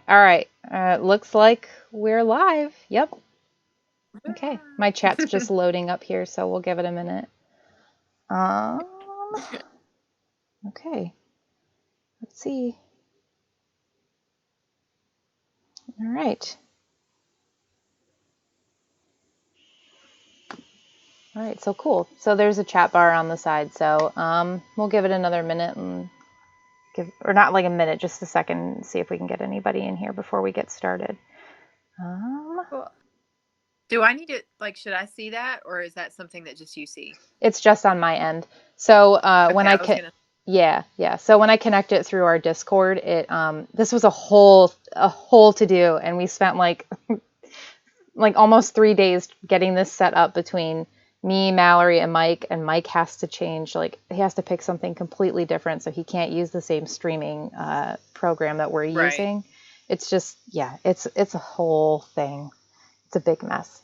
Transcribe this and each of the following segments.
All right. Looks like we're live. Yep. Okay. My chat's just loading up here, so we'll give it a minute. Um. Okay. Let's see. All right. All right. So cool. So there's a chat bar on the side. So we'll give it another minute and or not like a minute, just a second, and see if we can get anybody in here before we get started. Cool. Do I need to, should I see that, or is that something that just you see? It's just on my end. So Okay, when I was gonna. yeah. So when I connect it through our Discord, this was a whole to do, and we spent like almost 3 days getting this set up between me, Mallory, and Mike has to change, he has to pick something completely different, so he can't use the same streaming program that we're Right. using. It's just, yeah, it's a whole thing. It's a big mess.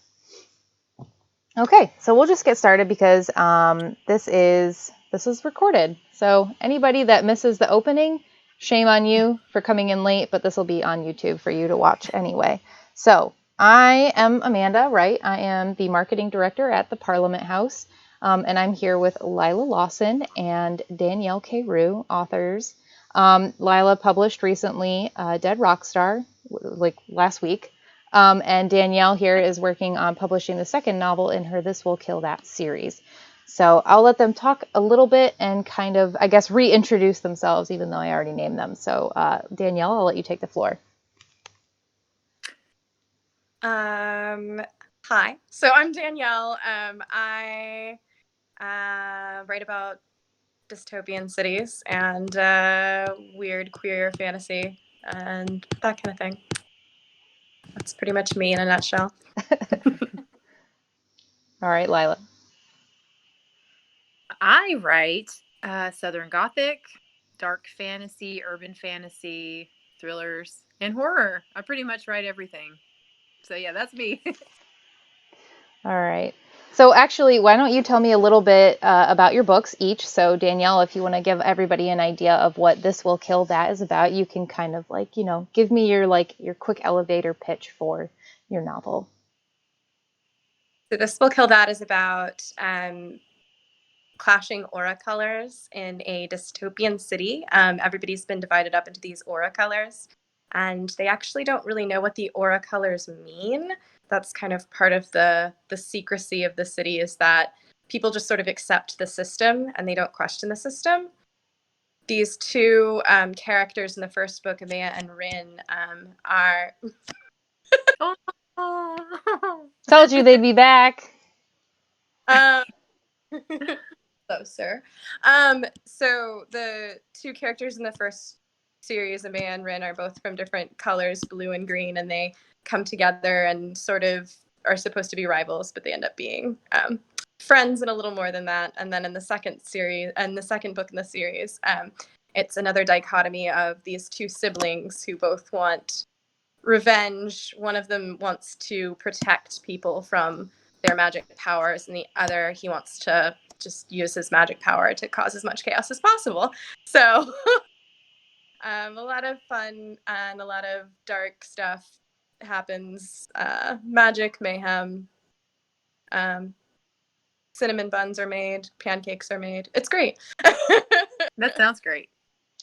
Okay, so we'll just get started because this is recorded. So anybody that misses the opening, shame on you for coming in late, but this will be on YouTube for you to watch anyway. So I am Amanda Wright. I am the marketing director at the Parliament House, and I'm here with Lillah Lawson and Danielle K, Roux, authors. Lillah published recently Dead Rockstar, like last week. And Danielle here is working on publishing the second novel in her This Will Kill That series. So I'll let them talk a little bit and kind of, I guess, reintroduce themselves, even though I already named them. So Danielle, I'll let you take the floor. Hi. So I'm Danielle. I write about dystopian cities and weird queer fantasy and that kind of thing. That's pretty much me in a nutshell. All right, Lillah. I write Southern Gothic, dark fantasy, urban fantasy, thrillers, and horror. I pretty much write everything. So yeah, that's me. All right. So actually, why don't you tell me a little bit about your books each? So Danielle, if you want to give everybody an idea of what This Will Kill That is about, you can kind of give me your quick elevator pitch for your novel. So This Will Kill That is about clashing aura colors in a dystopian city. Everybody's been divided up into these aura colors, and they actually don't really know what the aura colors mean. That's kind of part of the secrecy of the city, is that people just sort of accept the system and they don't question the system. These two characters in the first book, Amaya and Rin, are Told you they'd be back. Closer. So the two characters in the first series, Amaya and Rin, are both from different colors, blue and green, and they come together and sort of are supposed to be rivals, but they end up being friends and a little more than that. And then in the second series, and the second book in the series, it's another dichotomy of these two siblings who both want revenge. One of them wants to protect people from their magic powers, and the other, he wants to just use his magic power to cause as much chaos as possible. So a lot of fun and a lot of dark stuff happens. Magic, mayhem, cinnamon buns are made, pancakes are made. It's great. That sounds great.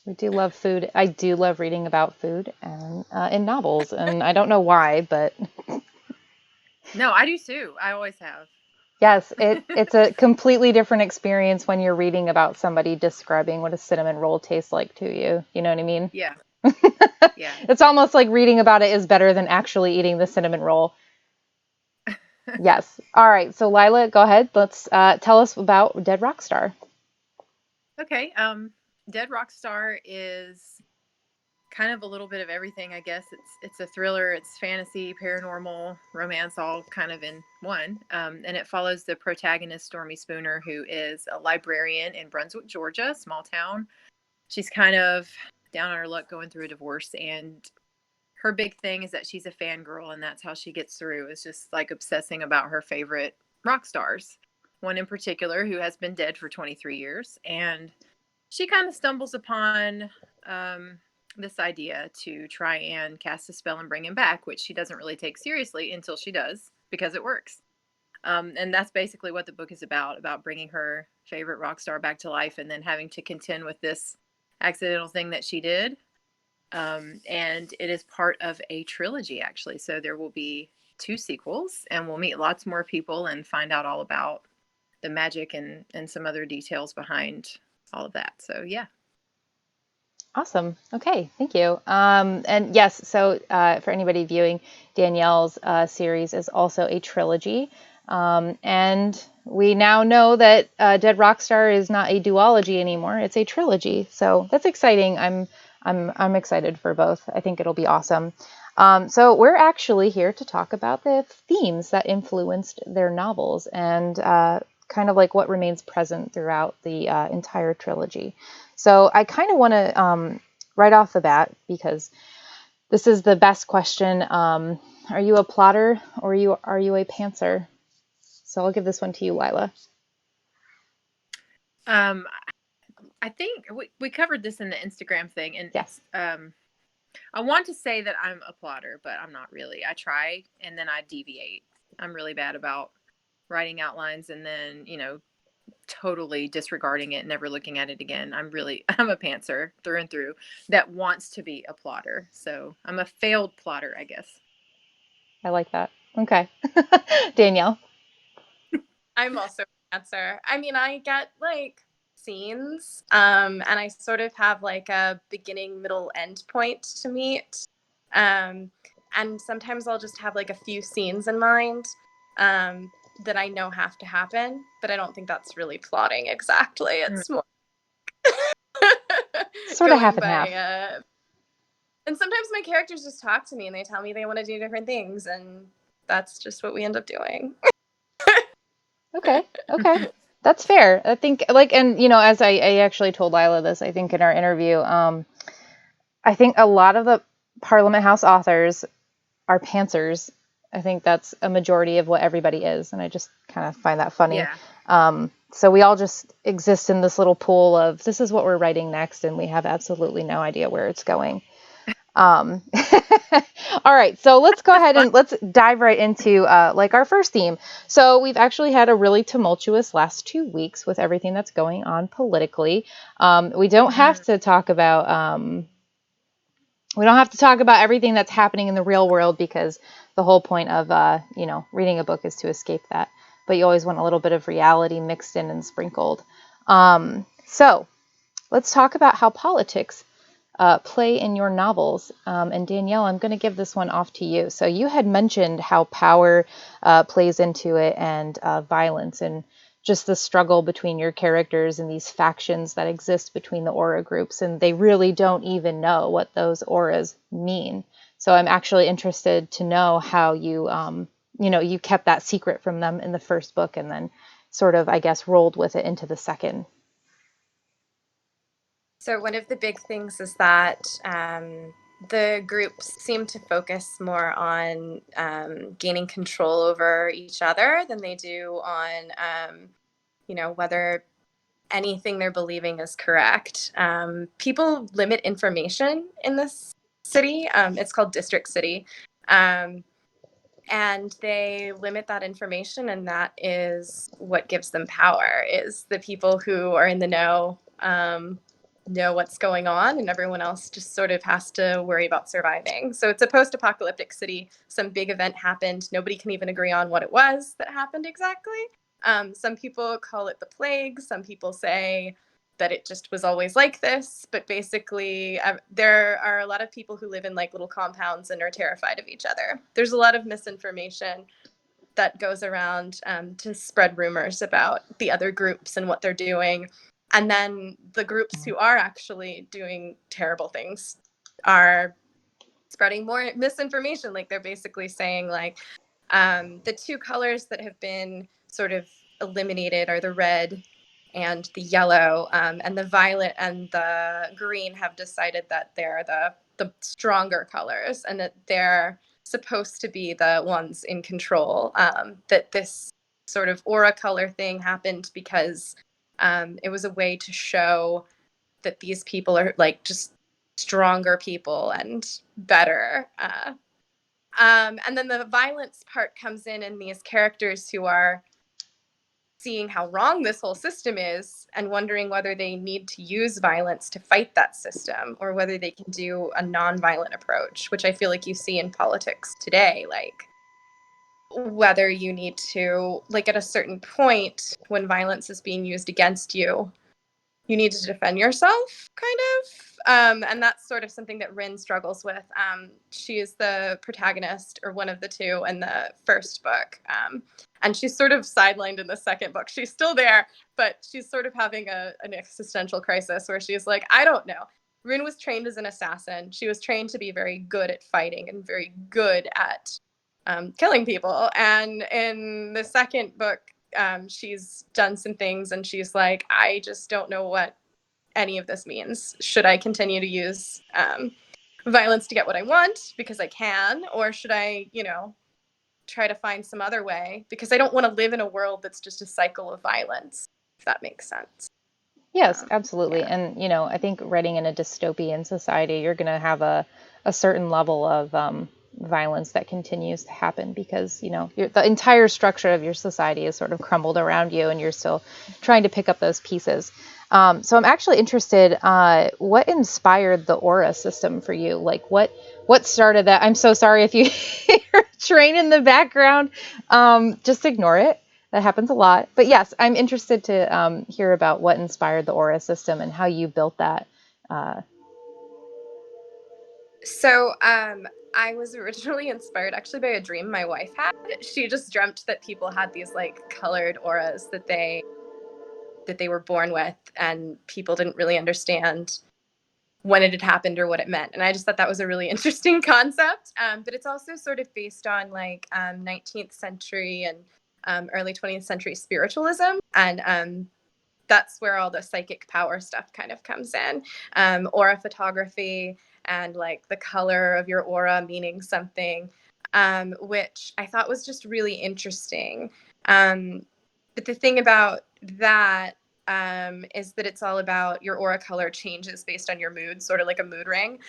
We do love food. I do love reading about food and in novels, and I don't know why, but No, I do too. I always have. yes, it's a completely different experience when you're reading about somebody describing what a cinnamon roll tastes like to you. You know what I mean? Yeah. Yeah. It's almost like reading about it is better than actually eating the cinnamon roll. Yes. All right. So Lillah, go ahead. Let's tell us about Dead Rockstar. Okay. Dead Rockstar is kind of a little bit of everything, I guess. It's a thriller, it's fantasy, paranormal, romance, all kind of in one. And it follows the protagonist, Stormy Spooner, who is a librarian in Brunswick, Georgia, small town. She's kind of down on her luck going through a divorce, and her big thing is that she's a fangirl, and that's how she gets through, is just like obsessing about her favorite rock stars. One in particular who has been dead for 23 years. And she kind of stumbles upon this idea to try and cast a spell and bring him back, which she doesn't really take seriously until she does, because it works. And that's basically what the book is about bringing her favorite rock star back to life and then having to contend with this accidental thing that she did. And it is part of a trilogy, actually. So there will be 2 sequels, and we'll meet lots more people and find out all about the magic and some other details behind all of that. So, yeah. Awesome. Okay, thank you. And yes, so for anybody viewing, Danielle's series is also a trilogy. And we now know that Dead Rockstar is not a duology anymore; it's a trilogy. So that's exciting. I'm excited for both. I think it'll be awesome. So we're actually here to talk about the themes that influenced their novels and kind of like what remains present throughout the entire trilogy. So I kind of want to, right off the bat, because this is the best question, are you a plotter or are you a pantser? So I'll give this one to you, Lila. I think we covered this in the Instagram thing, and yes. I want to say that I'm a plotter, but I'm not really. I try and then I deviate. I'm really bad about writing outlines and then, totally disregarding it, never looking at it again. I'm a pantser through and through that wants to be a plotter. So I'm a failed plotter, I guess. I like that. Okay. Danielle. I'm also a pantser. I mean, I get like scenes, and I sort of have like a beginning, middle, end point to meet. And sometimes I'll just have like a few scenes in mind that I know have to happen, but I don't think that's really plotting exactly. It's more sort of half and half. And sometimes my characters just talk to me and they tell me they want to do different things, and that's just what we end up doing. Okay. That's fair. I think, like, and, as I actually told Lila this, I think in our interview, I think a lot of the Parliament House authors are pantsers. I think that's a majority of what everybody is, and I just kind of find that funny. Yeah. So we all just exist in this little pool of this is what we're writing next, and we have absolutely no idea where it's going. All right, so let's go ahead and let's dive right into like our first theme. So we've actually had a really tumultuous last 2 weeks with everything that's going on politically. We don't have to talk about everything that's happening in the real world because the whole point of reading a book is to escape that. But you always want a little bit of reality mixed in and sprinkled. So let's talk about how politics play in your novels. And Danielle, I'm going to give this one off to you. So you had mentioned how power plays into it and violence and just the struggle between your characters and these factions that exist between the aura groups. And they really don't even know what those auras mean. So I'm actually interested to know how you, you kept that secret from them in the first book and then sort of, I guess, rolled with it into the second. So one of the big things is that the groups seem to focus more on gaining control over each other than they do on, whether anything they're believing is correct. People limit information in this city. It's called District City. And they limit that information, and that is what gives them power, is the people who are in the know what's going on, and everyone else just sort of has to worry about surviving. So it's a post-apocalyptic city. Some big event happened. Nobody can even agree on what it was that happened exactly. Some people call it the plague. Some people say that it just was always like this. But basically, there are a lot of people who live in like little compounds and are terrified of each other. There's a lot of misinformation that goes around to spread rumors about the other groups and what they're doing. And then the groups who are actually doing terrible things are spreading more misinformation. Like they're basically saying like the 2 colors that have been sort of eliminated are the red and the yellow, and the violet and the green have decided that they're the stronger colors and that they're supposed to be the ones in control. That this sort of aura color thing happened because it was a way to show that these people are like just stronger people and better. And then the violence part comes in these characters who are seeing how wrong this whole system is and wondering whether they need to use violence to fight that system or whether they can do a nonviolent approach, which I feel like you see in politics today. Like, whether you need to, like, at a certain point when violence is being used against you, you need to defend yourself, kind of. And that's sort of something that Rin struggles with. She is the protagonist, or one of the two, in the first book. And she's sort of sidelined in the second book. She's still there, but she's sort of having an existential crisis where she's like, I don't know. Rin was trained as an assassin. She was trained to be very good at fighting and very good at killing people. And in the second book, she's done some things and she's like, I just don't know what any of this means. Should I continue to use violence to get what I want because I can, or should I, try to find some other way, because I don't want to live in a world that's just a cycle of violence, if that makes sense. Yes, absolutely. And, I think writing in a dystopian society, you're going to have a certain level of violence that continues to happen because, the entire structure of your society is sort of crumbled around you and you're still trying to pick up those pieces. So I'm actually interested, what inspired the aura system for you? Like what started that? I'm so sorry if you hear a train in the background, just ignore it. That happens a lot. But yes, I'm interested to hear about what inspired the aura system and how you built that. So I was originally inspired actually by a dream my wife had. She just dreamt that people had these like colored auras that they were born with, and people didn't really understand when it had happened or what it meant. And I just thought that was a really interesting concept. But it's also sort of based on like 19th century and early 20th century spiritualism. And that's where all the psychic power stuff kind of comes in. Aura photography and like the color of your aura meaning something, which I thought was just really interesting. But the thing about that is that it's all about your aura color changes based on your mood, sort of like a mood ring.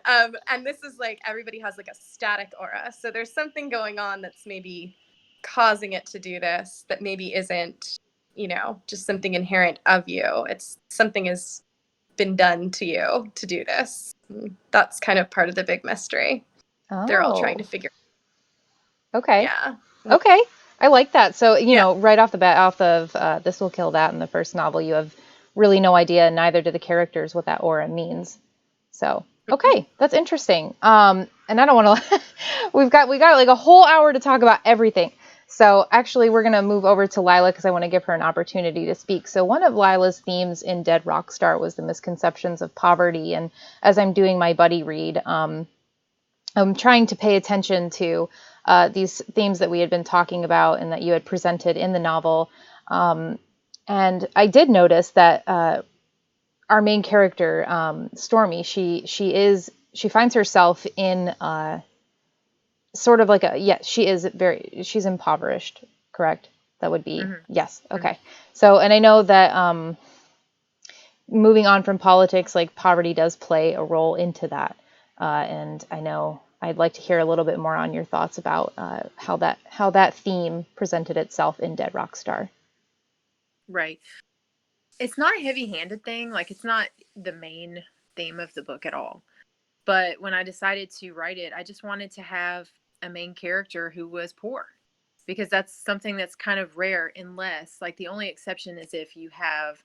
And this is like, everybody has like a static aura. So there's something going on that's maybe causing it to do this that maybe isn't, just something inherent of you. It's something has been done to you to do this. That's kind of part of the big mystery. They're all trying to figure. Okay. Yeah. Okay. I like that. So, right off the bat, off of This Will Kill That in the first novel, you have really no idea, neither do the characters, what that aura means. So, okay, that's interesting. And I don't want to, we got like a whole hour to talk about everything. So actually, we're going to move over to Lila because I want to give her an opportunity to speak. So one of Lila's themes in Dead Rockstar was the misconceptions of poverty. And as I'm doing my buddy read, I'm trying to pay attention to these themes that we had been talking about and that you had presented in the novel. And I did notice that our main character, Stormy, she finds herself in sort of like she's impoverished, correct? That would be, yes. Okay. Mm-hmm. So, and I know that moving on from politics, like poverty does play a role into that. And I know I'd like to hear a little bit more on your thoughts about how that theme presented itself in Dead Rockstar. Right. It's not a heavy-handed thing. Like, it's not the main theme of the book at all. But when I decided to write it, I just wanted to have a main character who was poor, because that's something that's kind of rare, unless, like, the only exception is if you have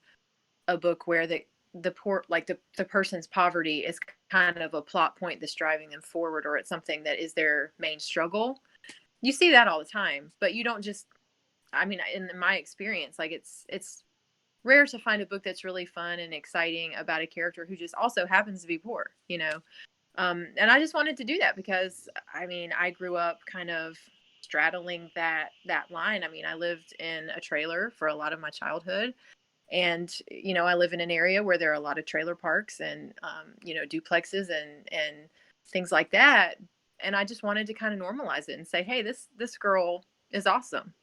a book where the poor, like the person's poverty is kind of a plot point that's driving them forward, or it's something that is their main struggle. You see that all the time, but you don't just, I mean, in my experience, like it's rare to find a book that's really fun and exciting about a character who just also happens to be poor, and I just wanted to do that because, I mean, I grew up kind of straddling that line. I mean, I lived in a trailer for a lot of my childhood. And, I live in an area where there are a lot of trailer parks and, duplexes and things like that. And I just wanted to kind of normalize it and say, hey, this girl is awesome.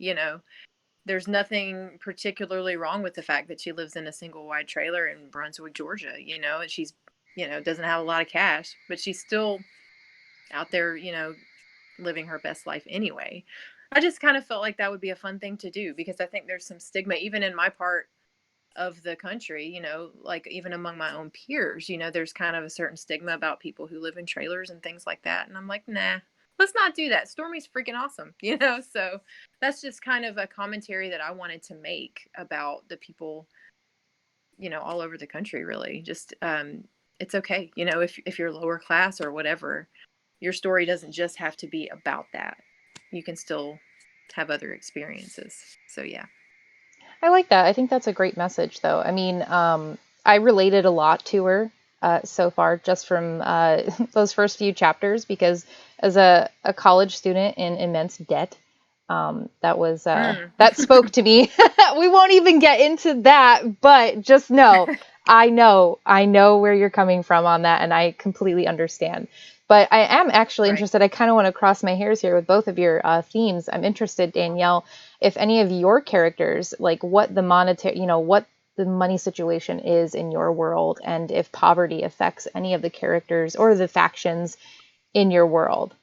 There's nothing particularly wrong with the fact that she lives in a single wide trailer in Brunswick, Georgia. And she's doesn't have a lot of cash, but she's still out there, living her best life anyway. I just kind of felt like that would be a fun thing to do, because I think there's some stigma even in my part of the country, like even among my own peers, there's kind of a certain stigma about people who live in trailers and things like that. And I'm like, nah, let's not do that. Stormy's freaking awesome, So that's just kind of a commentary that I wanted to make about the people, all over the country, really. Just it's okay, if you're lower class or whatever, your story doesn't just have to be about that. You can still have other experiences. So yeah. I like that. I think that's a great message, though. I mean, I related a lot to her so far just from those first few chapters, because as a college student in immense debt, that spoke to me. We won't even get into that, but just know, I know where you're coming from on that, and I completely understand. But I am actually Right. interested. I kind of want to cross my hairs here with both of your themes. I'm interested, Danielle, if any of your characters, like what the monetary, what the money situation is in your world, and if poverty affects any of the characters or the factions in your world.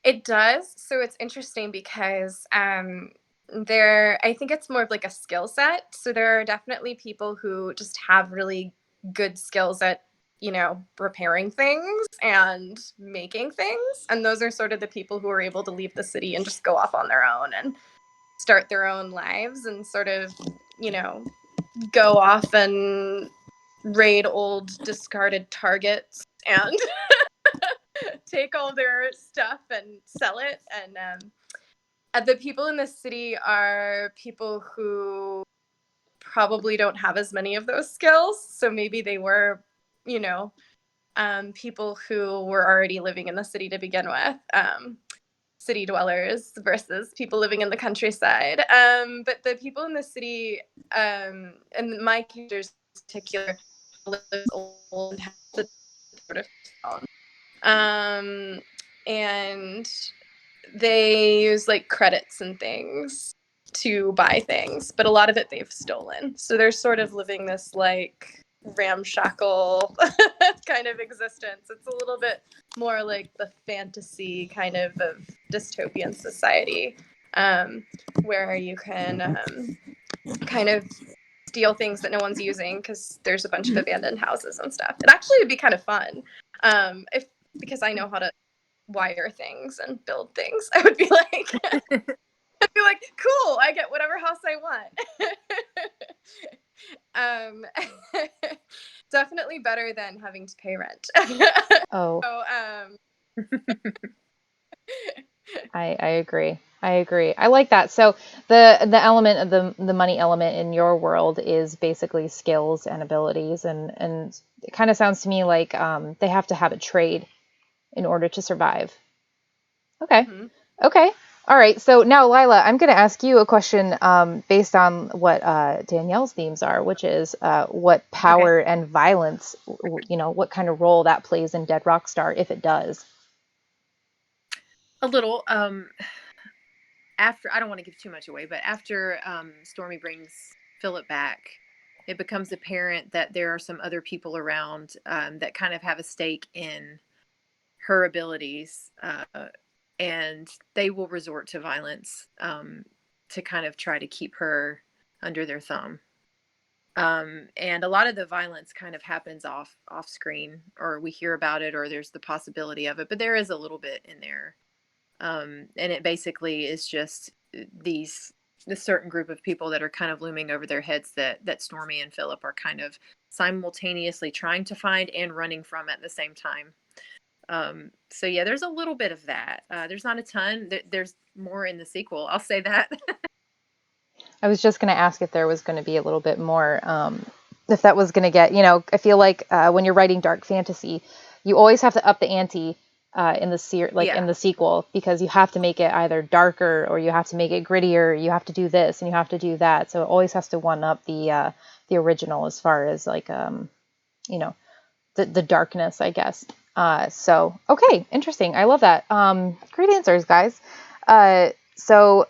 It does. So it's interesting because I think it's more of like a skill set. So there are definitely people who just have really good skills at, repairing things and making things. And those are sort of the people who are able to leave the city and just go off on their own and start their own lives and sort of, go off and raid old discarded targets and take all their stuff and sell it. And the people in the city are people who probably don't have as many of those skills. So maybe they were, people who were already living in the city to begin with. City dwellers versus people living in the countryside. But the people in the city, and my characters in particular, live old and have the sort of phone. And they use like credits and things to buy things, but a lot of it they've stolen. So they're sort of living this like ramshackle kind of existence. It's a little bit more like the fantasy kind of dystopian society, where you can kind of steal things that no one's using because there's a bunch of abandoned houses and stuff. It actually would be kind of fun, because I know how to wire things and build things. I would be like, cool, I get whatever house I want. Definitely better than having to pay rent. Oh, So, I agree. I agree. I like that. So the element of the money element in your world is basically skills and abilities, and it kind of sounds to me like they have to have a trade in order to survive. Okay. mm-hmm. Okay. All right. So now, Lila, I'm going to ask you a question based on what Danielle's themes are, which is what power and violence, what kind of role that plays in Dead Rockstar, if it does. A little. After, I don't want to give too much away, but after Stormy brings Philip back, it becomes apparent that there are some other people around that kind of have a stake in her abilities, and they will resort to violence to kind of try to keep her under their thumb. And a lot of the violence kind of happens off screen, or we hear about it, or there's the possibility of it, but there is a little bit in there. And it basically is just this certain group of people that are kind of looming over their heads that Stormy and Philip are kind of simultaneously trying to find and running from at the same time. So yeah, there's a little bit of that. There's not a ton. There's more in the sequel, I'll say that. I was just going to ask if there was going to be a little bit more, if that was going to get, I feel like when you're writing dark fantasy, you always have to up the ante in the sequel, because you have to make it either darker or you have to make it grittier. You have to do this and you have to do that. So it always has to one up the original as far as like, the darkness, I guess. So, okay, interesting. I love that. Great answers, guys. So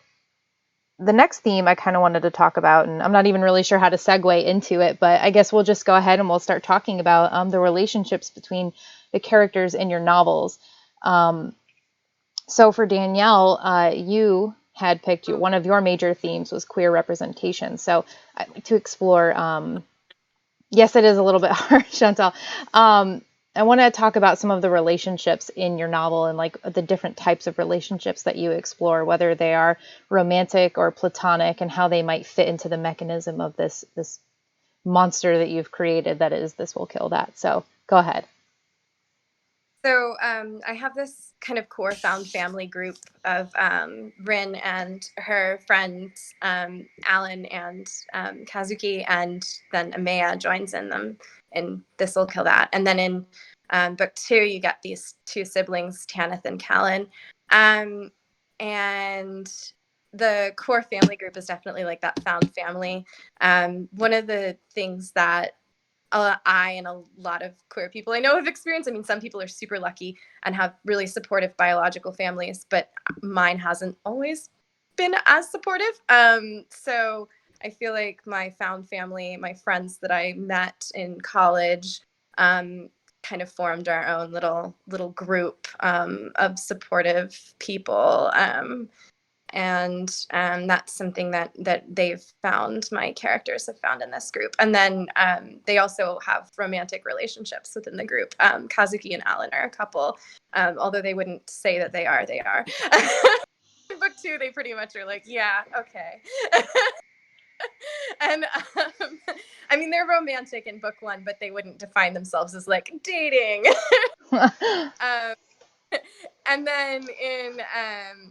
the next theme I kind of wanted to talk about, and I'm not even really sure how to segue into it, but I guess we'll just go ahead and we'll start talking about the relationships between the characters in your novels. So for Danielle, you had picked one of your major themes was queer representation. So I'd like to explore. Yes, it is a little bit hard, Chantal. I want to talk about some of the relationships in your novel and like the different types of relationships that you explore, whether they are romantic or platonic, and how they might fit into the mechanism of this monster that you've created that is this will kill that. So go ahead. So I have this kind of core found family group of Rin and her friends, Alan and Kazuki, and then Amaya joins in them, and this will kill that. And then in book 2, you get these two siblings, Tanith and Callan. And the core family group is definitely like that found family. One of the things that I and a lot of queer people I know have experienced. I mean, some people are super lucky and have really supportive biological families, but mine hasn't always been as supportive. So I feel like my found family, my friends that I met in college, kind of formed our own little group of supportive people. And that's something that they've found, my characters have found in this group. And then they also have romantic relationships within the group. Kazuki and Alan are a couple, although they wouldn't say that they are. In book 2, they pretty much are like, yeah, okay. And I mean, they're romantic in book 1, but they wouldn't define themselves as like dating. And then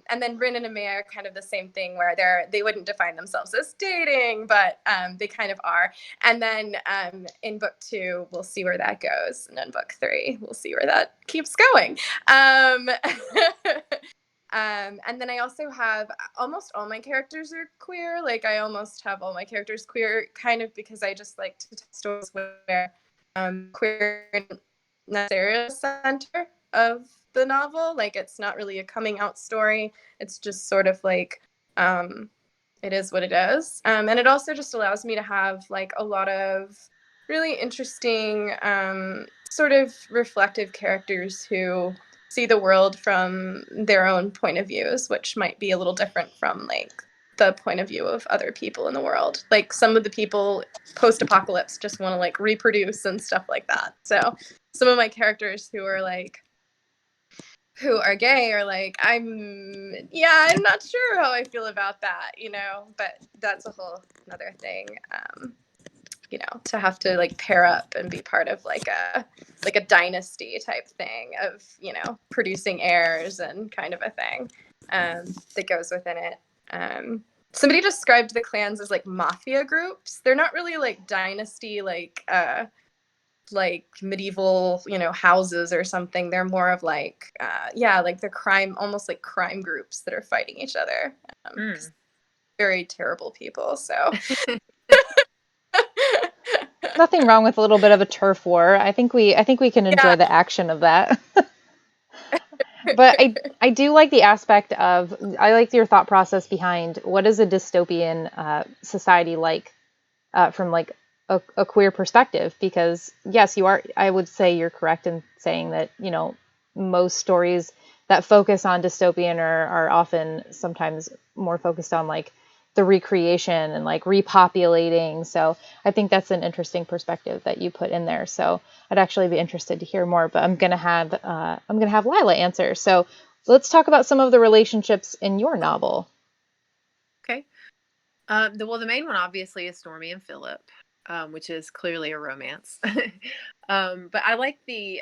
and then Rin and Amaya are kind of the same thing, where they wouldn't define themselves as dating, but they kind of are. And then in book 2, we'll see where that goes, and in book 3, we'll see where that keeps going. And then I also have almost all my characters are queer. Like I almost have all my characters queer, kind of because I just like to tell stories where queer isn't necessarily the center of the novel. Like it's not really a coming out story. It's just sort of like it is what it is. And it also just allows me to have like a lot of really interesting sort of reflective characters who see the world from their own point of views, which might be a little different from like the point of view of other people in the world. Like some of the people post-apocalypse just want to like reproduce and stuff like that. So some of my characters who are gay are like, I'm not sure how I feel about that, but that's a whole another thing. To have to like pair up and be part of like a dynasty type thing of, producing heirs and kind of a thing that goes within it. Somebody described the clans as like mafia groups. They're not really like dynasty, like medieval, houses or something. They're more of like, like the crime, almost like crime groups that are fighting each other. Very terrible people. So Nothing wrong with a little bit of a turf war. I think we can enjoy the action of that. But I do like the aspect of, I like your thought process behind what is a dystopian society like from like a queer perspective, because yes, I would say you're correct in saying that, most stories that focus on dystopian are often sometimes more focused on like the recreation and like repopulating. So I think that's an interesting perspective that you put in there. So I'd actually be interested to hear more, but I'm gonna have Lila answer. So let's talk about some of the relationships in your novel. Okay. The main one obviously is Stormy and Philip, which is clearly a romance. But I like the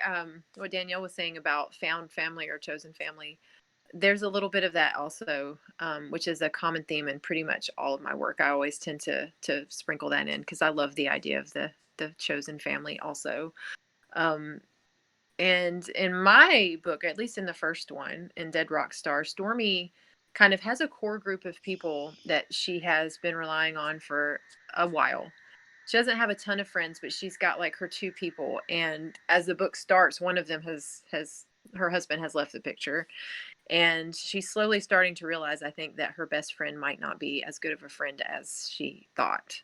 what Danielle was saying about found family or chosen family. There's a little bit of that also, which is a common theme in pretty much all of my work. I always tend to sprinkle that in because I love the idea of the chosen family also. And in my book, at least in the first one, in Dead Rockstar, Stormy kind of has a core group of people that she has been relying on for a while. She doesn't have a ton of friends, but she's got like her two people. And as the book starts, one of them has her husband has left the picture, and she's slowly starting to realize, I think, that her best friend might not be as good of a friend as she thought.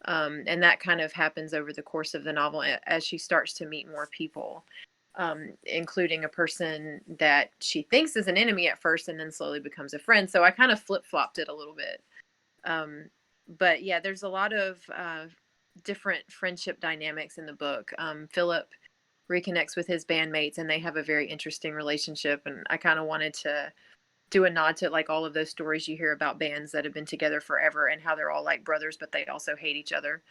And that kind of happens over the course of the novel as she starts to meet more people, including a person that she thinks is an enemy at first and then slowly becomes a friend. So I kind of flip-flopped it a little bit. But yeah, there's a lot of different friendship dynamics in the book. Philip reconnects with his bandmates and they have a very interesting relationship. And I kind of wanted to do a nod to like all of those stories you hear about bands that have been together forever and how they're all like brothers, but they also hate each other.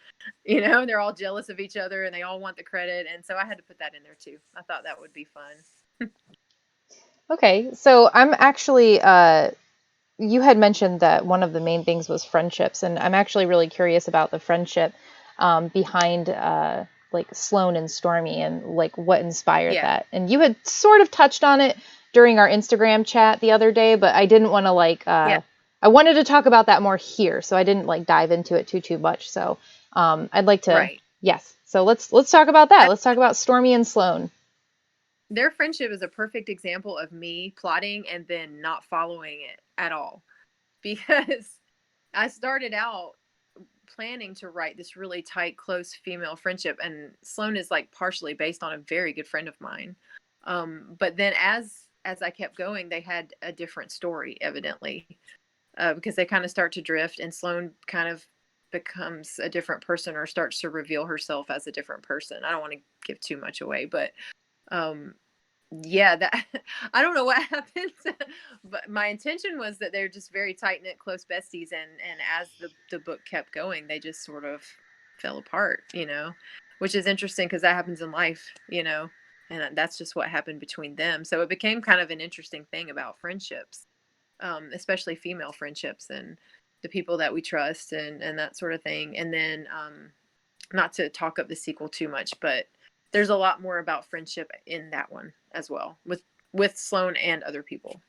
You know, they're all jealous of each other and they all want the credit. And so I had to put that in there too. I thought that would be fun. Okay, so I'm actually, you had mentioned that one of the main things was friendships, and I'm actually really curious about the friendship behind like Sloane and Stormy and like what inspired Yeah. that. And you had sort of touched on it during our Instagram chat the other day, but I didn't want to like, Yeah. I wanted to talk about that more here, so I didn't like dive into it too much. So I'd like to, Right. yes. So let's talk about that. Let's talk about Stormy and Sloane. Their friendship is a perfect example of me plotting and then not following it at all, because I started out planning to write this really tight, close female friendship, and Sloane is like partially based on a very good friend of mine. But then as I kept going, they had a different story, evidently, because they kind of start to drift, and Sloane kind of becomes a different person or starts to reveal herself as a different person. I don't want to give too much away, but um, yeah, that I don't know what happened, but my intention was that they're just very tight knit, close besties, and as the book kept going, they just sort of fell apart, you know, which is interesting because that happens in life, you know, and that's just what happened between them. So it became kind of an interesting thing about friendships, especially female friendships and the people that we trust and that sort of thing. And then not to talk up the sequel too much, but there's a lot more about friendship in that one as well with Sloane and other people.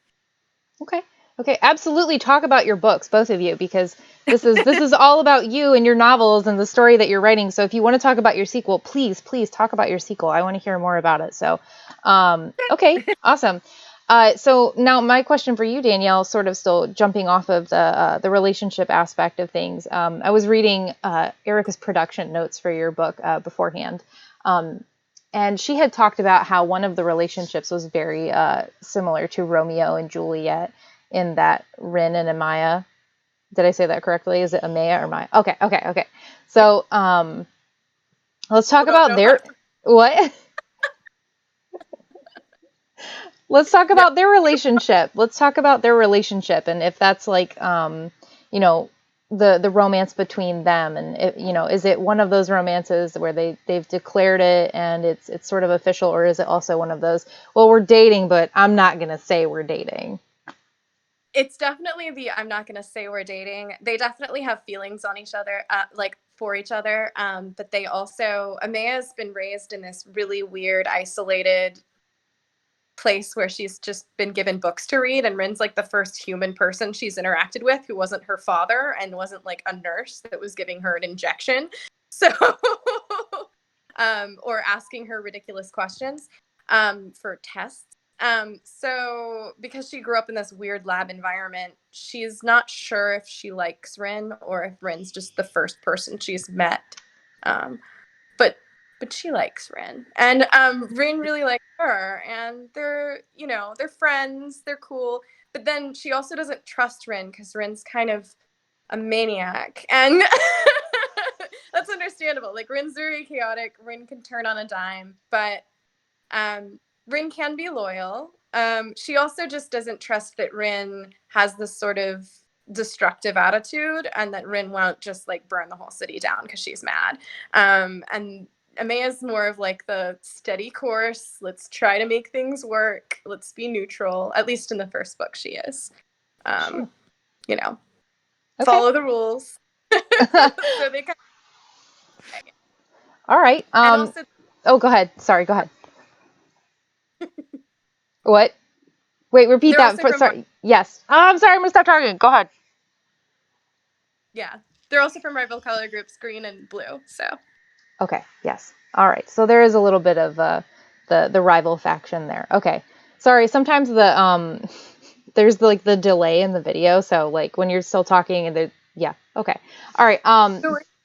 Okay. Okay, absolutely talk about your books, both of you, because this is all about you and your novels and the story that you're writing. So if you want to talk about your sequel, please talk about your sequel. I want to hear more about it. So, okay, awesome. So now my question for you, Danielle, sort of still jumping off of the relationship aspect of things. I was reading Erica's production notes for your book beforehand. And she had talked about how one of the relationships was very similar to Romeo and Juliet in that Rin and Amaya. Did I say that correctly? Is it Amaya or Maya? Okay. So let's talk about their what? Let's talk about their relationship. Let's talk about their relationship and if that's like you know, the romance between them, and it, you know, is it one of those romances where they've declared it and it's sort of official, or is it also one of those, well, we're dating but I'm not gonna say we're dating? It's definitely the I'm not gonna say we're dating. They definitely have feelings on each other, like for each other. But they also, Amaya's been raised in this really weird, isolated place where she's just been given books to read, and Rin's like the first human person she's interacted with who wasn't her father and wasn't like a nurse that was giving her an injection. So or asking her ridiculous questions for tests. So because she grew up in this weird lab environment, she's not sure if she likes Rin or if Rin's just the first person she's met. But she likes Rin, and Rin really likes her, and they're friends, they're cool. But then she also doesn't trust Rin because Rin's kind of a maniac, and that's understandable. Like Rin's very chaotic. Rin can turn on a dime, but Rin can be loyal. She also just doesn't trust that Rin has this sort of destructive attitude and that Rin won't just like burn the whole city down because she's mad. And Amaya's more of like the steady course. Let's try to make things work. Let's be neutral. At least in the first book, she is. Sure. You know, Okay. follow the rules. So they kind of... All right. And also, Oh, go ahead. Sorry, go ahead. What? Wait, repeat they're that. also from Sorry. Yes. Oh, I'm sorry. I'm gonna stop talking. Go ahead. yeah, they're also from rival color groups, green and blue. So Okay. Yes. All right. So there is a little bit of the rival faction there. Okay. Sorry, sometimes there's the delay in the video, so like when you're still talking and yeah, okay. All right.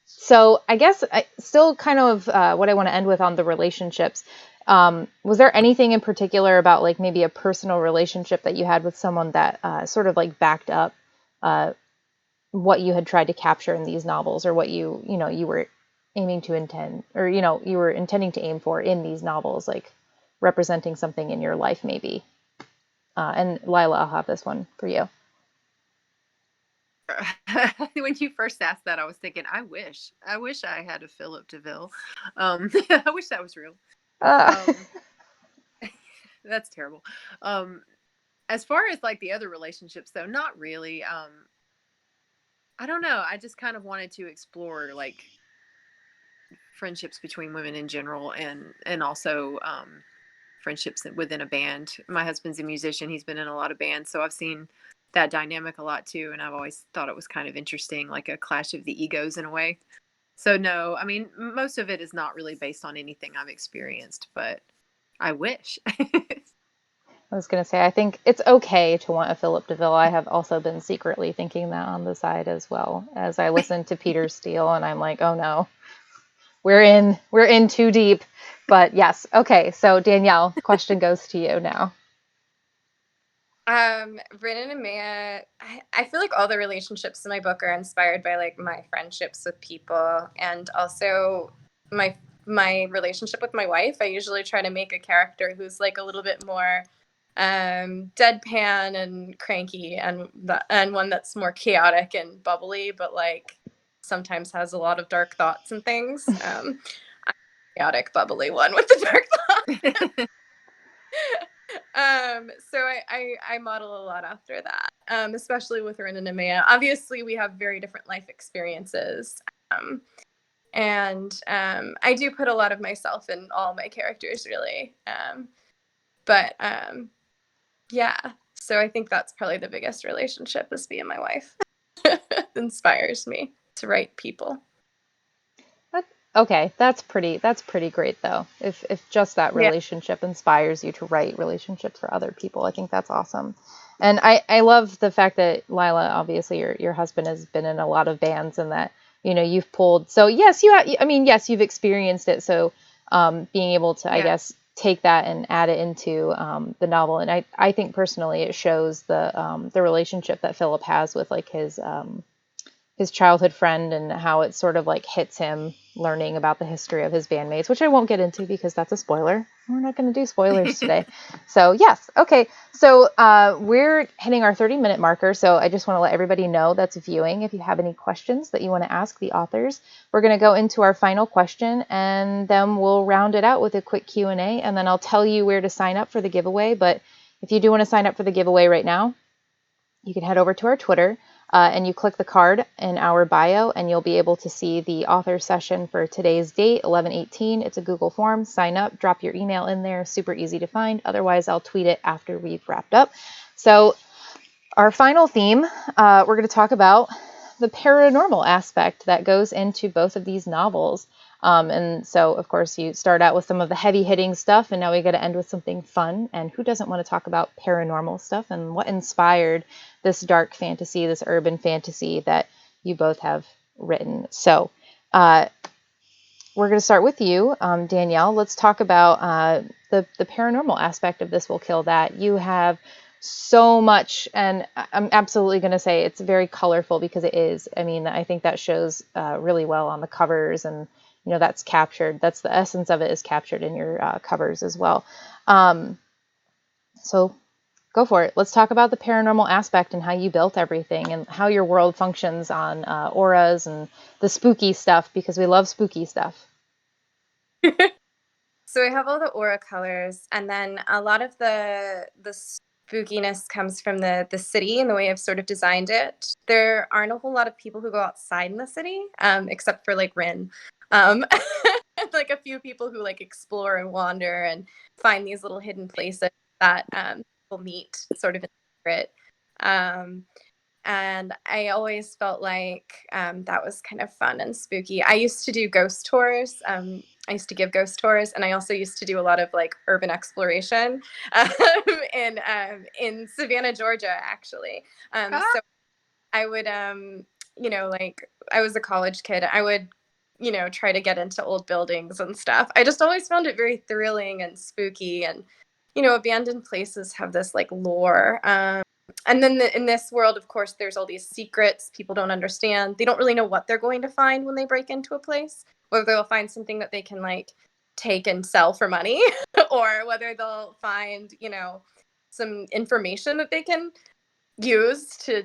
So I guess still kind of what I want to end with on the relationships. Was there anything in particular about like maybe a personal relationship that you had with someone that sort of like backed up what you had tried to capture in these novels, or what you were aiming to intend, or you were intending to aim for in these novels, like representing something in your life maybe? And Lila, I'll have this one for you. When you first asked that, I was thinking, I wish I had a Philip DeVille. I wish that was real. That's terrible. As far as like the other relationships, though, not really. I don't know. I just kind of wanted to explore like friendships between women in general, and also friendships within a band. My husband's a musician. He's been in a lot of bands, so I've seen that dynamic a lot too, and I've always thought it was kind of interesting, like a clash of the egos in a way. So no, I mean, most of it is not really based on anything I've experienced, but I wish. I was going to say, I think it's okay to want a Philip DeVille. I have also been secretly thinking that on the side as well, as I listen to Peter Steele, and I'm like, oh no, we're in too deep. But yes, okay. So Danielle, the question goes to you now. Brennan and Maya, I feel like all the relationships in my book are inspired by like my friendships with people, and also my relationship with my wife. I usually try to make a character who's like a little bit more deadpan and cranky, and one that's more chaotic and bubbly, but like sometimes has a lot of dark thoughts and things. I'm a chaotic, bubbly one with the dark thoughts. So I model a lot after that, especially with Rin and Amaya. Obviously, we have very different life experiences, and I do put a lot of myself in all my characters, really. But yeah, so I think that's probably the biggest relationship is me and my wife. Inspires me to write people. Okay, that's pretty great though. If just that relationship inspires you to write relationships for other people, I think that's awesome. And I love the fact that Lila, obviously your husband has been in a lot of bands, and that you've pulled. So yes, yes, you've experienced it. So being able to, I guess, take that and add it into the novel, and I think personally it shows the relationship that Philip has with like his childhood friend, and how it sort of like hits him learning about the history of his bandmates, which I won't get into because that's a spoiler. We're not going to do spoilers today. So yes. Okay. So we're hitting our 30-minute marker. So I just want to let everybody know that's viewing, if you have any questions that you want to ask the authors, we're going to go into our final question, and then we'll round it out with a quick Q&A, and then I'll tell you where to sign up for the giveaway. But if you do want to sign up for the giveaway right now, you can head over to our Twitter, and you click the card in our bio, and you'll be able to see the author session for today's date, 11/18. It's a Google form. Sign up, drop your email in there. Super easy to find. Otherwise, I'll tweet it after we've wrapped up. So our final theme, we're going to talk about the paranormal aspect that goes into both of these novels. And so, of course, you start out with some of the heavy-hitting stuff, and now we got to end with something fun. And who doesn't want to talk about paranormal stuff, and what inspired this dark fantasy, this urban fantasy that you both have written? So we're going to start with you, Danielle. Let's talk about the paranormal aspect of This Will Kill That. You have so much, and I'm absolutely going to say it's very colorful, because it is. I mean, I think that shows really well on the covers, and that's captured. That's the essence of it, is captured in your covers as well. So go for it. Let's talk about the paranormal aspect and how you built everything, and how your world functions on auras and the spooky stuff, because we love spooky stuff. So I have all the aura colors, and then a lot of the spookiness comes from the city and the way I've sort of designed it. There aren't a whole lot of people who go outside in the city, except for like Rin. Like a few people who like explore and wander and find these little hidden places that people meet sort of in secret. And I always felt like that was kind of fun and spooky. I used to do ghost tours I used to give ghost tours, and I also used to do a lot of like urban exploration um, in Savannah, Georgia, actually. So I would, like I was a college kid. I would, try to get into old buildings and stuff. I just always found it very thrilling and spooky. And, abandoned places have this like lore. And then in this world, of course, there's all these secrets people don't understand. They don't really know what they're going to find when they break into a place, whether they'll find something that they can like take and sell for money, or whether they'll find, some information that they can use to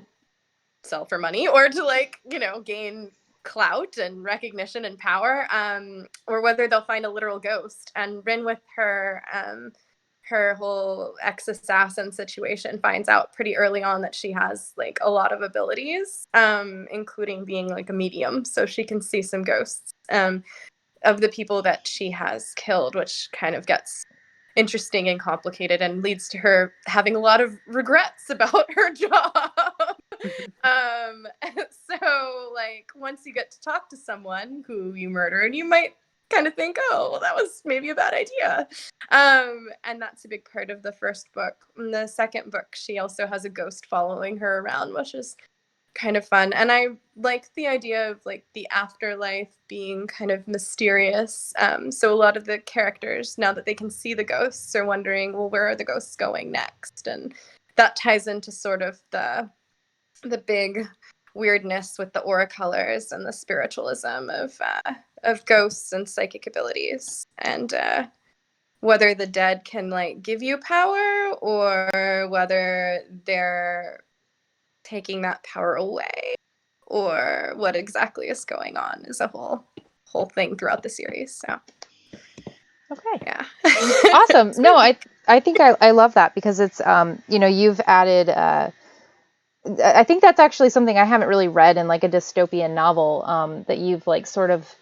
sell for money, or to like, gain clout and recognition and power, or whether they'll find a literal ghost. And Rin, with her whole ex-assassin situation, finds out pretty early on that she has like a lot of abilities, including being like a medium, so she can see some ghosts of the people that she has killed, which kind of gets interesting and complicated and leads to her having a lot of regrets about her job. So like once you get to talk to someone who you murdered, you might kind of think, oh, well, that was maybe a bad idea. And that's a big part of the first book. In the second book, she also has a ghost following her around, which is kind of fun. And I like the idea of like the afterlife being kind of mysterious. So a lot of the characters, now that they can see the ghosts, are wondering, well, where are the ghosts going next? And that ties into sort of the big weirdness with the aura colors and the spiritualism of ghosts and psychic abilities, and whether the dead can like give you power, or whether they're taking that power away, or what exactly is going on, is a whole thing throughout the series. So Okay. yeah. Awesome. No, I think I love that, because it's you've added I think that's actually something I haven't really read in like a dystopian novel, that you've like sort of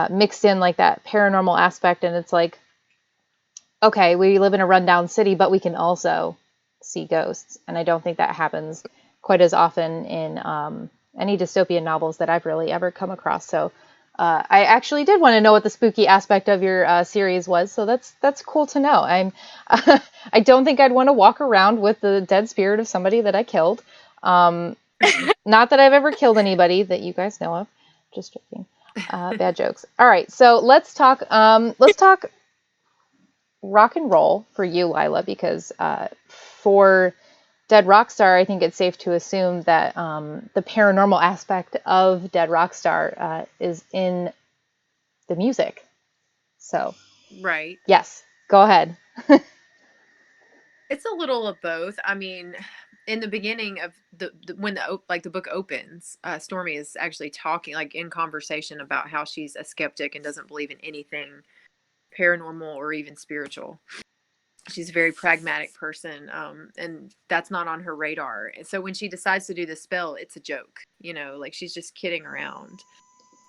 mixed in like that paranormal aspect. And it's like, okay, we live in a rundown city, but we can also see ghosts. And I don't think that happens quite as often in any dystopian novels that I've really ever come across. So I actually did want to know what the spooky aspect of your series was. So that's cool to know. I don't think I'd want to walk around with the dead spirit of somebody that I killed. Not that I've ever killed anybody that you guys know of. Just joking. Bad jokes. All right, so let's talk rock and roll for you, Lila, because for Dead Rockstar, I think it's safe to assume that the paranormal aspect of Dead Rockstar is in the music. So, Right. yes, go ahead. It's a little of both. I mean, in the beginning of when the book opens, Stormy is actually talking, like in conversation, about how she's a skeptic and doesn't believe in anything paranormal or even spiritual. She's a very pragmatic person, and that's not on her radar. And so when she decides to do the spell, it's a joke, like she's just kidding around.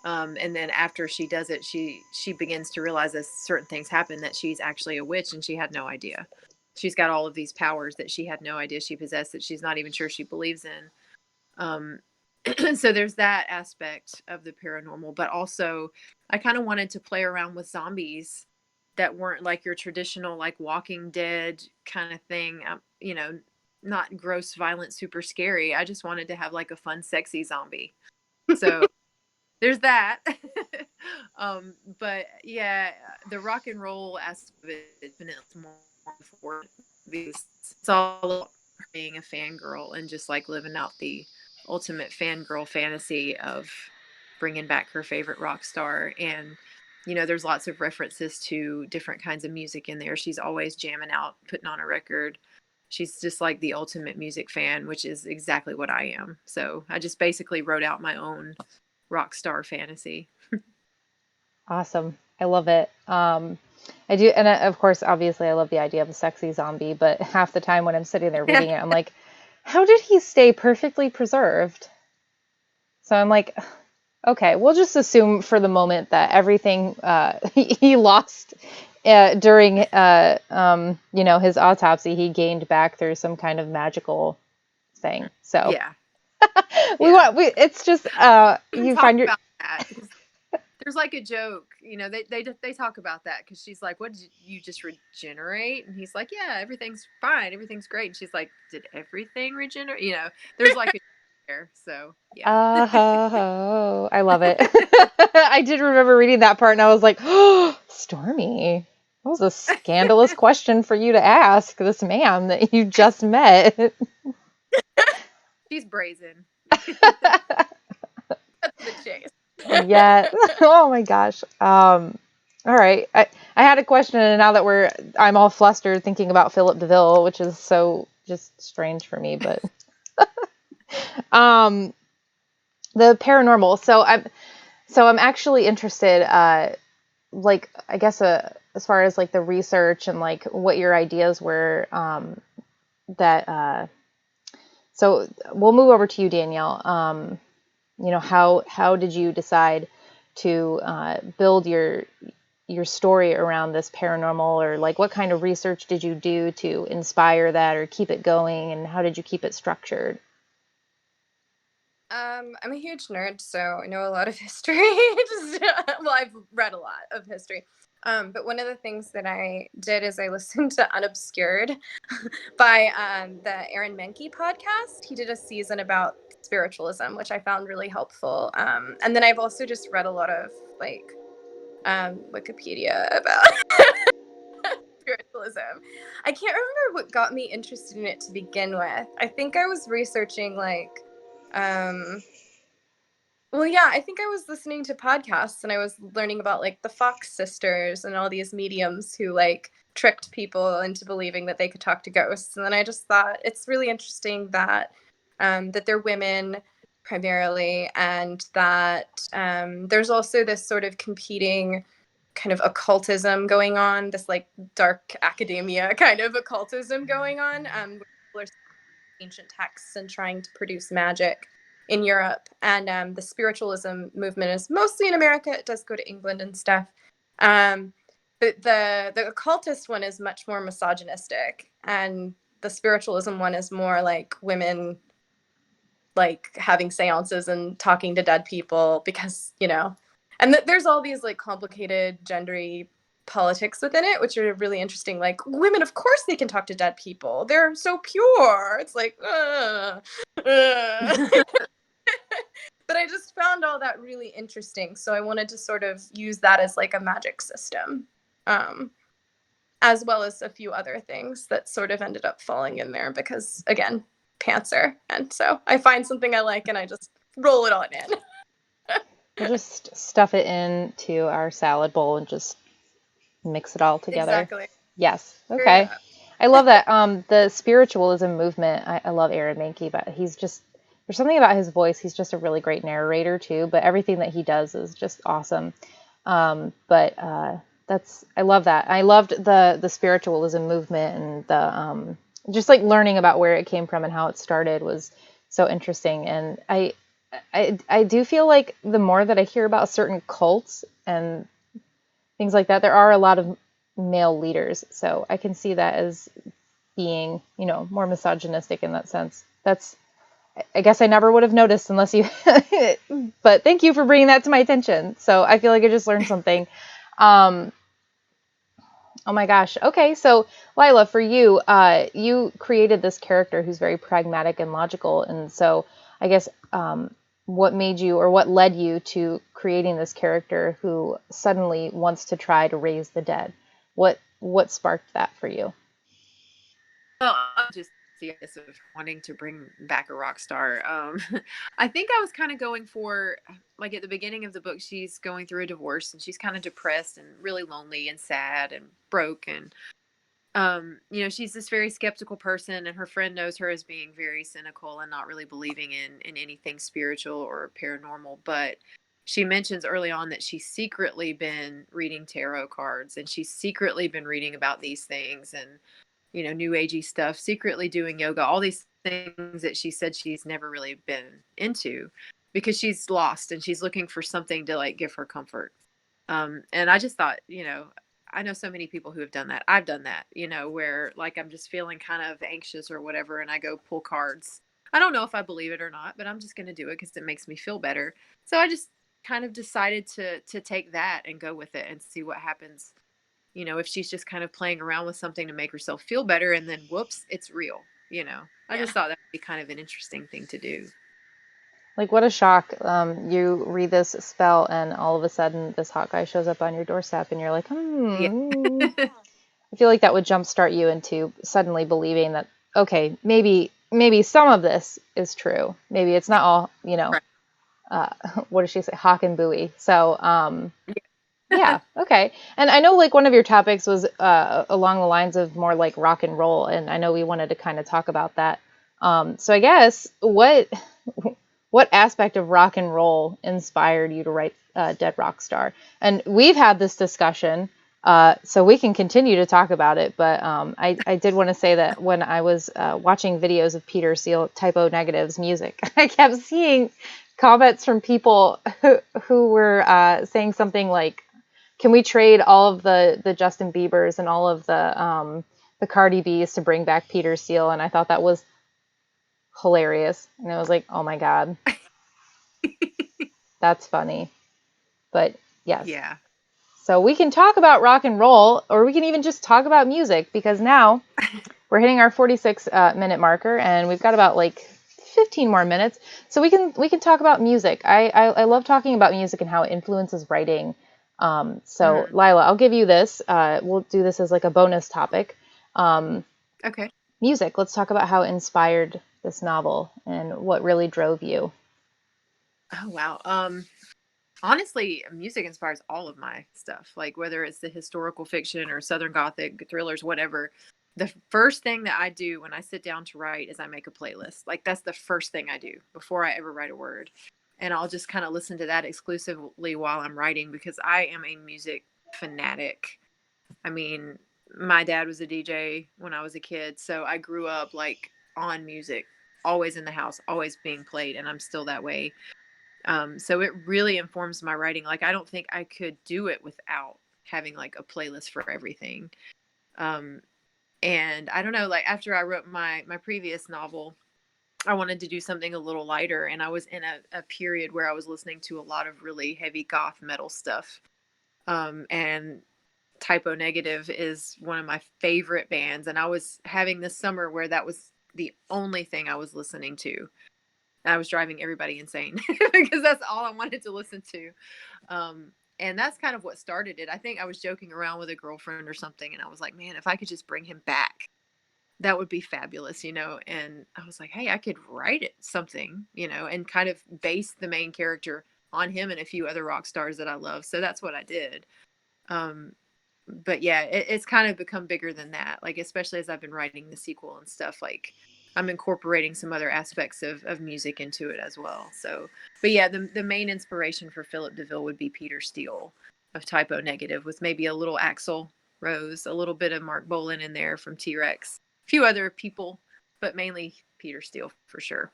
And then after she does it, she begins to realize as certain things happen that she's actually a witch, and she had no idea. She's got all of these powers that she had no idea she possessed, that she's not even sure she believes in. So there's that aspect of the paranormal, but also I kind of wanted to play around with zombies that weren't like your traditional like Walking Dead kind of thing. Not gross, violent, super scary. I just wanted to have like a fun, sexy zombie. So there's that. But yeah, the rock and roll aspect of it is definitely more important, because it's all about being a fangirl and just like living out the ultimate fangirl fantasy of bringing back her favorite rock star. And there's lots of references to different kinds of music in there. She's always jamming out, putting on a record. She's just like the ultimate music fan, which is exactly what I am. So I just basically wrote out my own rock star fantasy. Awesome. I love it. I do. And of course, obviously I love the idea of a sexy zombie, but half the time when I'm sitting there reading it, I'm like, how did he stay perfectly preserved? So I'm like, okay, we'll just assume for the moment that everything he lost during his autopsy, he gained back through some kind of magical thing. So yeah, it's just you find your. About that, because there's like a joke, they talk about that because she's like, what, did you just regenerate? And he's like, yeah, everything's fine, everything's great. And she's like, did everything regenerate? There's like a there. So yeah. Oh, I love it. I did remember reading that part and I was like, oh, Stormy, that was a scandalous question for you to ask this man that you just met. She's brazen. That's the chase. Yeah. Oh my gosh. All right. I had a question, and now that I'm all flustered thinking about Philip DeVille, which is so just strange for me, but um the paranormal. So I'm actually interested, like, I guess, as far as like the research and like what your ideas were, that so we'll move over to you, Danielle. How did you decide to build your story around this paranormal, or like what kind of research did you do to inspire that or keep it going, and how did you keep it structured? I'm a huge nerd, so I know a lot of history. Well, I've read a lot of history. But one of the things that I did is I listened to Unobscured by the Aaron Mahnke podcast. He did a season about spiritualism, which I found really helpful. And then I've also just read a lot of like Wikipedia about spiritualism. I can't remember what got me interested in it to begin with. I think I was researching like well, yeah, I think I was listening to podcasts and I was learning about like the Fox sisters and all these mediums who like tricked people into believing that they could talk to ghosts. And then I just thought it's really interesting that that they're women primarily, and that there's also this sort of competing kind of occultism going on, this like dark academia kind of occultism going on, where people are ancient texts and trying to produce magic in Europe. And the spiritualism movement is mostly in America. It does go to England and stuff. But the occultist one is much more misogynistic, and the spiritualism one is more like women like having seances and talking to dead people because and there's all these like complicated gendery politics within it, which are really interesting. Like, women, of course they can talk to dead people, they're so pure. It's like but I just found all that really interesting, so I wanted to sort of use that as like a magic system, as well as a few other things that sort of ended up falling in there because, again, pantser. And so I find something I like and I just roll it on in. We'll just stuff it into our salad bowl and just mix it all together. Exactly. Yes. Okay. I love that. The spiritualism movement. I love Aaron Mahnke, but there's something about his voice. He's just a really great narrator too. But everything that he does is just awesome. I love that. I loved the spiritualism movement, and the just like learning about where it came from and how it started was so interesting. And I do feel like the more that I hear about certain cults and things like that, there are a lot of male leaders. So I can see that as being, more misogynistic in that sense. I guess I never would have noticed unless you, but thank you for bringing that to my attention. So I feel like I just learned something. Oh my gosh. Okay. So Lila, for you, you created this character who's very pragmatic and logical. And so I guess, what made you, or what led you to creating this character who suddenly wants to try to raise the dead? What sparked that for you? Well, I'm just serious of wanting to bring back a rock star. I think I was kind of going for, like, at the beginning of the book, she's going through a divorce and she's kind of depressed and really lonely and sad and broke. And, she's this very skeptical person, and her friend knows her as being very cynical and not really believing in anything spiritual or paranormal. But she mentions early on that she's secretly been reading tarot cards, and she's secretly been reading about these things, and new agey stuff, secretly doing yoga, all these things that she said she's never really been into because she's lost and she's looking for something to like give her comfort. And I just thought, I know so many people who have done that. I've done that, where like I'm just feeling kind of anxious or whatever, and I go pull cards. I don't know if I believe it or not, but I'm just going to do it because it makes me feel better. So I just kind of decided to take that and go with it and see what happens. If she's just kind of playing around with something to make herself feel better, and then whoops, it's real. I Yeah. just thought that would be kind of an interesting thing to do. Like, what a shock. You read this spell, and all of a sudden, this hot guy shows up on your doorstep, and you're like, Yeah. I feel like that would jumpstart you into suddenly believing that, okay, maybe some of this is true. Maybe it's not all, Right. what does she say? Hawk and buoy. So, Yeah. yeah, okay. And I know like one of your topics was along the lines of more like rock and roll, and I know we wanted to kind of talk about that. So I guess what aspect of rock and roll inspired you to write Dead Rockstar? And we've had this discussion, so we can continue to talk about it. But I did want to say that when I was watching videos of Peter Steele Typo Negative's music, I kept seeing comments from people who were saying something like, can we trade all of the Justin Biebers and all of the Cardi B's to bring back Peter Steele? And I thought that was hilarious. And I was like, oh my God, that's funny. But yes. Yeah. So we can talk about rock and roll, or we can even just talk about music, because now we're hitting our 46 minute marker, and we've got about like 15 more minutes. So we can talk about music. I love talking about music and how it influences writing. So Lila, I'll give you this. We'll do this as like a bonus topic. Okay. Music. Let's talk about how it inspired this novel and what really drove you. Oh, wow. Honestly, music inspires all of my stuff, like whether it's the historical fiction or Southern Gothic thrillers, whatever. The first thing that I do when I sit down to write is I make a playlist. Like, that's the first thing I do before I ever write a word. And I'll just kind of listen to that exclusively while I'm writing, because I am a music fanatic. I mean, my dad was a DJ when I was a kid, so I grew up like on music, always in the house, always being played, and I'm still that way. So it really informs my writing. Like, I don't think I could do it without having like a playlist for everything. Um, and I don't know, like after I wrote my previous novel, I wanted to do something a little lighter, and I was in a period where I was listening to a lot of really heavy goth metal stuff. And Typo Negative is one of my favorite bands, and I was having this summer where that was the only thing I was listening to. I was driving everybody insane because that's all I wanted to listen to. And that's kind of what started it. I think I was joking around with a girlfriend or something, and I was like, man, if I could just bring him back, that would be fabulous. And I was like, hey, I could write it something, and kind of base the main character on him and a few other rock stars that I love. So that's what I did. But yeah, it's kind of become bigger than that. Like, especially as I've been writing the sequel and stuff, like I'm incorporating some other aspects of music into it as well. So, but yeah, the main inspiration for Philip DeVille would be Peter Steele of Typo Negative, with maybe a little Axl Rose, a little bit of Mark Bolan in there from T-Rex, a few other people, but mainly Peter Steele for sure.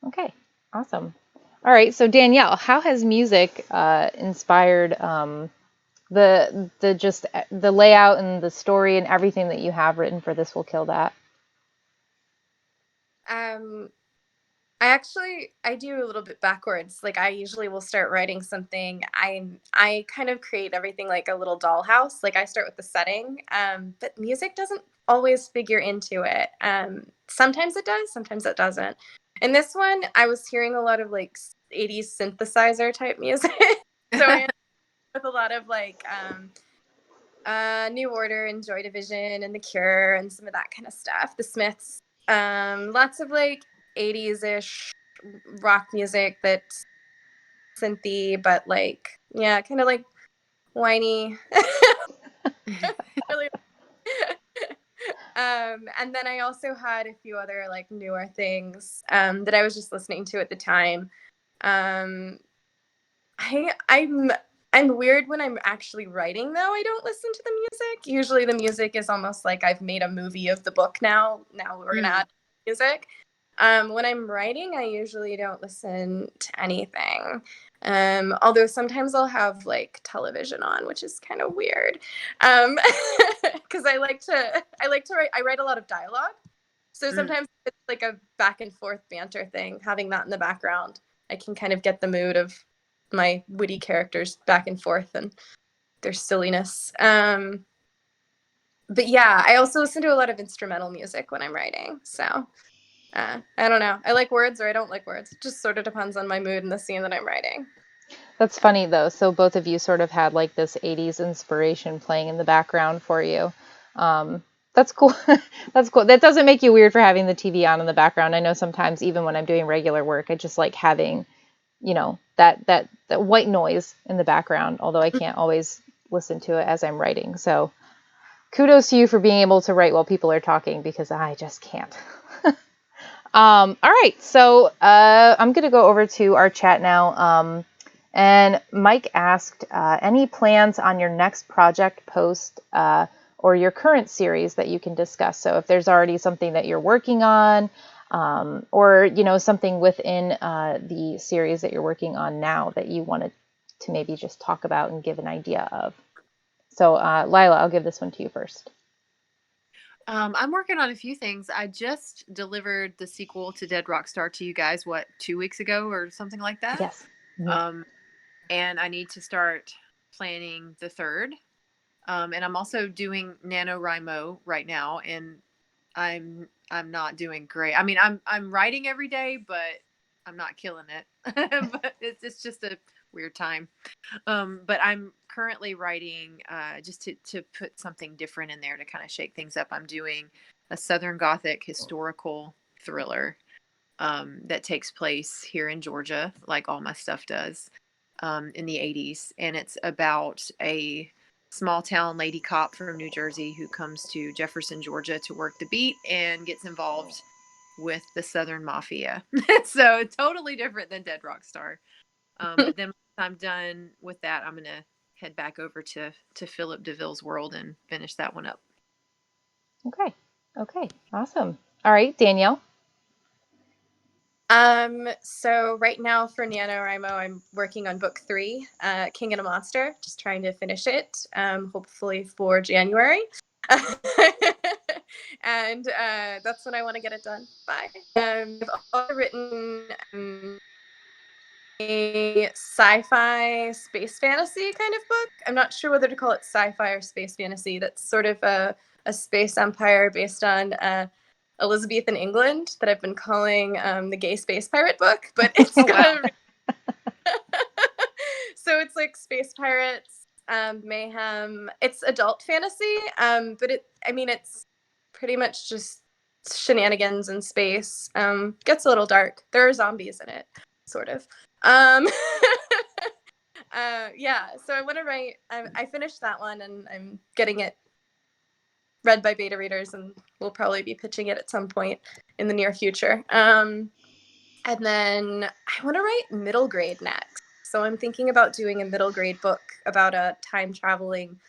Okay, awesome. All right, so Danielle, how has music inspired the layout and the story and everything that you have written for This Will Kill That? I do a little bit backwards. Like, I usually will start writing something. I kind of create everything like a little dollhouse. Like, I start with the setting, but music doesn't always figure into it. Sometimes it does, sometimes it doesn't. In this one, I was hearing a lot of like 80s synthesizer type music. So I ended up with a lot of like New Order and Joy Division and The Cure and some of that kind of stuff. The Smiths. Lots of like 80s-ish rock music that's synthy, but like, yeah, kind of like whiny. Really. And then I also had a few other like newer things that I was just listening to at the time. I'm weird when I'm actually writing, though. I don't listen to the music. Usually the music is almost like I've made a movie of the book now. Now we're going to add music. When I'm writing, I usually don't listen to anything. Although sometimes I'll have like television on, which is kind of weird. Because I like to write. I write a lot of dialogue. So sometimes it's like a back and forth banter thing. Having that in the background, I can kind of get the mood of my witty characters back and forth and their silliness. But yeah, I also listen to a lot of instrumental music when I'm writing. So I don't know. I like words or I don't like words. It just sort of depends on my mood and the scene that I'm writing. That's funny though. So both of you sort of had like this 80s inspiration playing in the background for you. That's cool. That's cool. That doesn't make you weird for having the TV on in the background. I know sometimes even when I'm doing regular work, I just like having, that white noise in the background, although I can't always listen to it as I'm writing. So kudos to you for being able to write while people are talking, because I just can't. All right. So I'm going to go over to our chat now. And Mike asked, any plans on your next project post or your current series that you can discuss? So if there's already something that you're working on, or, something within the series that you're working on now that you wanted to maybe just talk about and give an idea of. So Lila, I'll give this one to you first. I'm working on a few things. I just delivered the sequel to Dead Rockstar to you guys, 2 weeks ago or something like that? Yes. Mm-hmm. And I need to start planning the third. And I'm also doing NaNoWriMo right now, and I'm not doing great. I mean, I'm writing every day, but I'm not killing it. But it's just a weird time. But I'm currently writing just to put something different in there to kind of shake things up. I'm doing a Southern Gothic historical thriller that takes place here in Georgia, like all my stuff does, in the 80s. And it's about a small town lady cop from New Jersey who comes to Jefferson, Georgia to work the beat and gets involved with the Southern Mafia. So totally different than Dead Rockstar. But then once I'm done with that, I'm going to head back over to Philip DeVille's world and finish that one up. Okay. Awesome. All right, Danielle. So right now for NaNoWriMo, I'm working on book 3, King and a Monster, just trying to finish it, hopefully for January. And that's when I want to get it done by. I've also written a sci-fi space fantasy kind of book. I'm not sure whether to call it sci-fi or space fantasy. That's sort of a space empire based on Elizabethan England that I've been calling the Gay Space Pirate book, but it's so it's like space pirates, mayhem. It's adult fantasy, but it's pretty much just shenanigans in space. Gets a little dark. There are zombies in it, sort of. Yeah, so I want to write. I finished that one, and I'm getting it read by beta readers, and we'll probably be pitching it at some point in the near future. And then I want to write middle grade next. So I'm thinking about doing a middle grade book about a time traveling,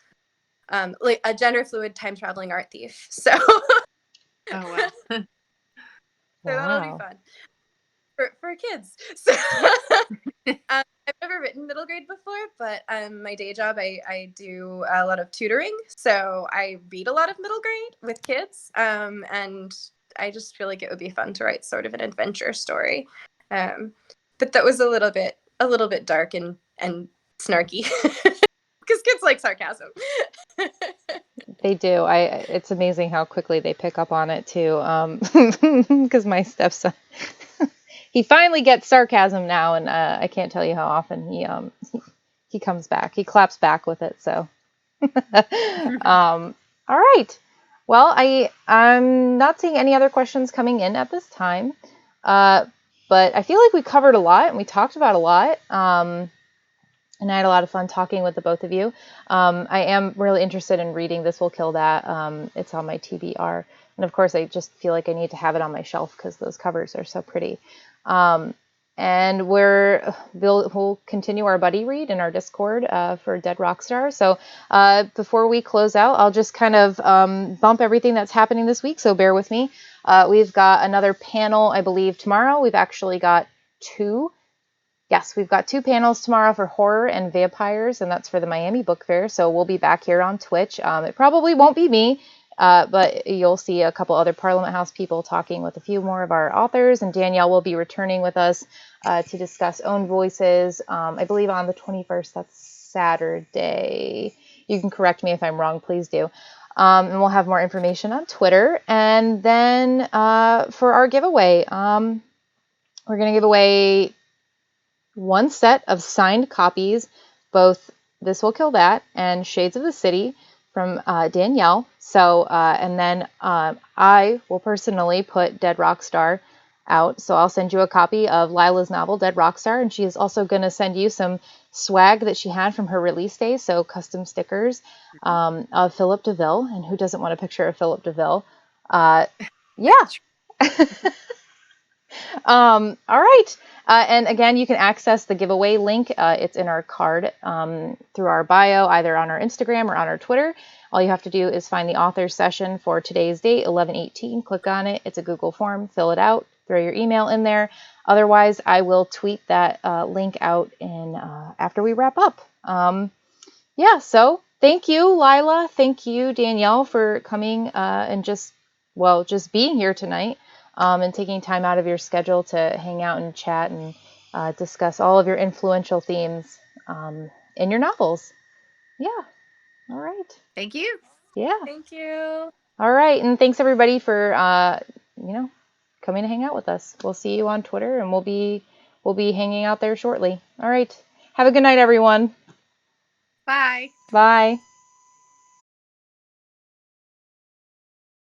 like a gender fluid time traveling art thief. So, Oh, wow. So that'll be fun for kids. So I've never written middle grade before, but my day job, I do a lot of tutoring. So I read a lot of middle grade with kids. And I just feel like it would be fun to write sort of an adventure story. But that was a little bit dark and snarky because kids like sarcasm. They do. It's amazing how quickly they pick up on it too. Because my stepson, he finally gets sarcasm now, and I can't tell you how often he comes back. He claps back with it. So, all right. Well, I'm not seeing any other questions coming in at this time, but I feel like we covered a lot and we talked about a lot. And I had a lot of fun talking with the both of you. I am really interested in reading This Will Kill That. It's on my TBR. And of course, I just feel like I need to have it on my shelf because those covers are so pretty. And we'll continue our buddy read in our Discord for Dead Rockstar. So before we close out, I'll just kind of bump everything that's happening this week. So bear with me. We've got another panel, I believe, tomorrow. We've actually got 2. Yes, we've got 2 panels tomorrow for horror and vampires, and that's for the Miami Book Fair. So we'll be back here on Twitch. It probably won't be me. But you'll see a couple other Parliament House people talking with a few more of our authors, and Danielle will be returning with us to discuss Own Voices, I believe on the 21st. That's Saturday. You can correct me if I'm wrong, please do. And we'll have more information on Twitter. And then for our giveaway, we're going to give away one set of signed copies, both This Will Kill That and Shades of the City from Danielle. So, and then I will personally put Dead Rockstar out. So I'll send you a copy of Lila's novel, Dead Rockstar, and she is also going to send you some swag that she had from her release day. So custom stickers of Philip DeVille. And who doesn't want a picture of Philip DeVille? Yeah. All right. And again, you can access the giveaway link. It's in our card through our bio, either on our Instagram or on our Twitter. All you have to do is find the author session for today's date, 11/18. Click on it. It's a Google form. Fill it out. Throw your email in there. Otherwise, I will tweet that link out in after we wrap up. Yeah, so thank you, Lila. Thank you, Danielle, for coming and just being here tonight. And taking time out of your schedule to hang out and chat and discuss all of your influential themes in your novels. Yeah. All right. Thank you. Yeah. Thank you. All right. And thanks everybody for, coming to hang out with us. We'll see you on Twitter and we'll be hanging out there shortly. All right. Have a good night, everyone. Bye. Bye.